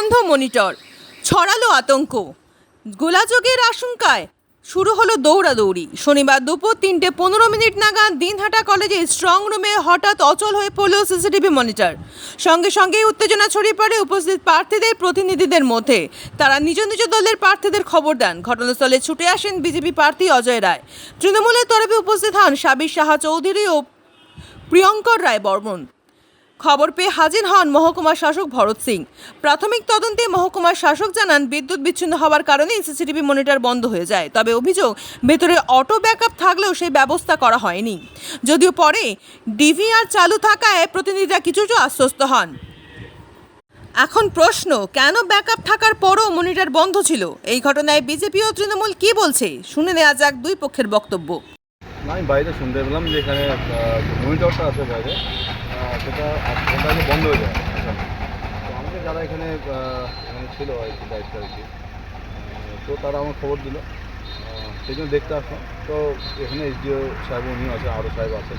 বন্ধ মনিটর, ছড়ালো আতঙ্ক। গোলাযোগের আশঙ্কায় শুরু হলো দৌড়াদৌড়ি। শনিবার দুপুর 3:15 নাগাদ দিনহাটা কলেজে স্ট্রং রুমে হঠাৎ অচল হয়ে পড়ল সিসিটিভি মনিটর। সঙ্গে সঙ্গেই উত্তেজনা ছড়িয়ে পড়ে উপস্থিত প্রার্থীদের প্রতিনিধিদের মধ্যে। তারা নিজ নিজ দলের প্রার্থীদের খবর দেন। ঘটনাস্থলে ছুটে আসেন বিজেপি প্রার্থী অজয় রায়। তৃণমূলের তরফে উপস্থিত হন সাবির সাহা চৌধুরী ও প্রিয়ঙ্কর রায় বর্মন। খবর পেয়ে হাজির হন মহকুমা শাসক ভরত সিং। প্রাথমিক তদন্তে মহকুমার শাসক জানান, বিদ্যুৎ বিচ্ছিন্ন হওয়ার কারণে সিসিটিভি মনিটর বন্ধ হয়ে যায়। তবে অভিযোগ, ভেতরে অটো ব্যাকআপ থাকলেও সেই ব্যবস্থা করা হয়নি। যদিও পরে ডিভিআর চালু থাকায় প্রতিনিধিরা কিছুটা আশ্বস্ত হন। এখন প্রশ্ন, কেন ব্যাকআপ থাকার পরও মনিটর বন্ধ ছিল? এই ঘটনায় বিজেপি ও তৃণমূল কি বলছে, শুনে নেওয়া যাক দুই পক্ষের বক্তব্য। আমি বাইরে শুনতে পেলাম যে এখানে মনিটরটা আছে বাইরে, সেটা আগে বন্ধ হয়ে যায়। তো আমাকে যারা এখানে ছিল আর কি দায়িত্ব আর কি, তো তারা আমার খবর দিল, সেই জন্য দেখতে আসলাম। তো এখানে এসডিও সাহেব উনিও আছে, আরও সাহেব আছে।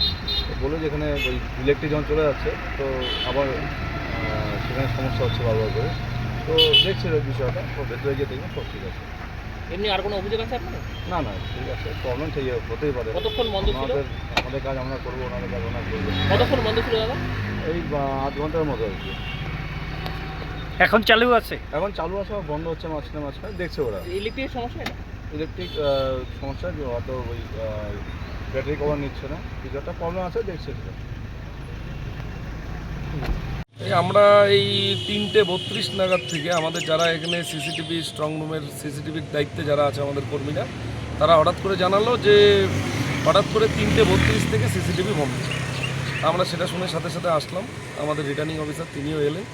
তো বললো যে এখানে ওই ইলেকট্রিক যখন চলে যাচ্ছে, তো আবার সেখানে সমস্যা হচ্ছে বারবার করে। তো দেখছিল ওই বিষয়টা, তো ভেতরে গিয়ে দেখলাম সব ঠিক আছে। এমনি আর কোনো অভিযোগ আছে আপনার? না না, ঠিক আছে, প্রবলেম ঠিক হতেই পারে। কতক্ষণ বন্ধ ছিল? আমাদের কাজ আমরা করবো, ওনাদের কাজ ওনারা করবো। কতক্ষণ বন্ধ ছিল দাদা? এই 8 ঘন্টার মতো আর কি। এখন চালু আছে? এখন চালু আছে, বন্ধ হচ্ছে মাঝখানে দেখছে ওরা। ইলেকট্রিক সমস্যা? এটা ইলেকট্রিক সমস্যা, হয়তো ওই ব্যাটারি কভার নিচ্ছে না, কিছু একটা প্রবলেম আছে, দেখছে সেটা। আমরা এই 3:32 নাগাদ থেকে আমাদের যারা এখানে সিসিটিভি স্ট্রং রুমের সিসিটিভির দায়িত্বে যারা আছে আমাদের কর্মীরা, তারা হঠাৎ করে জানালো যে হঠাৎ করে 3:32 থেকে সিসিটিভি বন্ধ। আমরা সেটা শুনে সাথে সাথে আসলাম। আমাদের রিটার্নিং অফিসার তিনিও এলেন,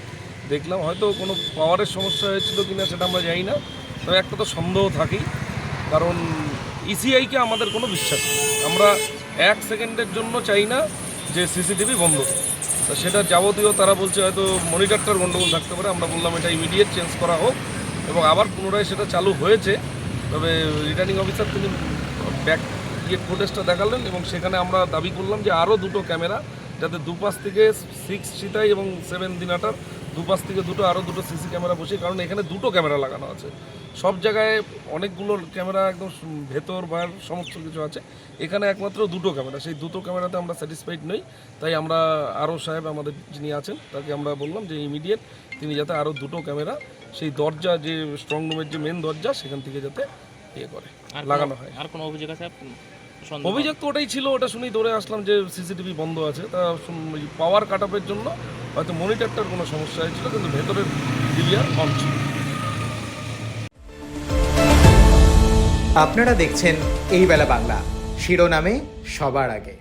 দেখলাম হয়তো কোনো পাওয়ারের সমস্যা হয়েছিল কিনা সেটা আমরা জানি না। তবে একটা তো সন্দেহ থাকেই, কারণ ইসিআইকে আমাদের কোনো বিশ্বাস নেই। আমরা 1 সেকেন্ডের জন্য চাই না যে সিসিটিভি বন্ধ। তো সেটা যাবতীয় তারা বলছে হয়তো মনিটরটার গণ্ডগোল থাকতে পারে। আমরা বললাম এটা ইমিডিয়েট চেঞ্জ করা হোক, এবং আবার পুনরায় সেটা চালু হয়েছে। তবে রিটার্নিং অফিসার তিনি ব্যাক ফুটেজটা দেখালেন, এবং সেখানে আমরা দাবি করলাম যে আরও 2টো ক্যামেরা, যাতে দুপাশ থেকে 6 সিতাই এবং 7 দিনাটার দুপাশ থেকে আরও 2টো সিসি ক্যামেরা বসে। কারণ এখানে 2টো ক্যামেরা লাগানো আছে, সব জায়গায় অনেকগুলো ক্যামেরা একদম ভেতর বাইর সমস্ত কিছু আছে, এখানে একমাত্র 2টো ক্যামেরা। সেই 2টো ক্যামেরাতে আমরা স্যাটিসফাইড নই। তাই আমরা আরও সাহেব আমাদের যিনি আছেন তাকে আমরা বললাম যে ইমিডিয়েট তিনি যাতে আরও 2টো ক্যামেরা সেই দরজা, যে স্ট্রং রুমের যে মেন দরজা, সেখান থেকে যাতে করে লাগানো হয়। আর কোনো অভিযোগ আছে? অভিযোগ তো ওটাই ছিল, ওটা শুনেই দৌড়ে আসলাম যে সিসিটিভি বন্ধ আছে। তা পাওয়ার কাট অফের জন্য হয়তো মনিটরটার কোনো সমস্যা হয়েছিল, কিন্তু ভেতরের ডিভিআর অন ছিল। আপনারা দেখছেন এই বেলা বাংলা, শিরোনামে সবার আগে।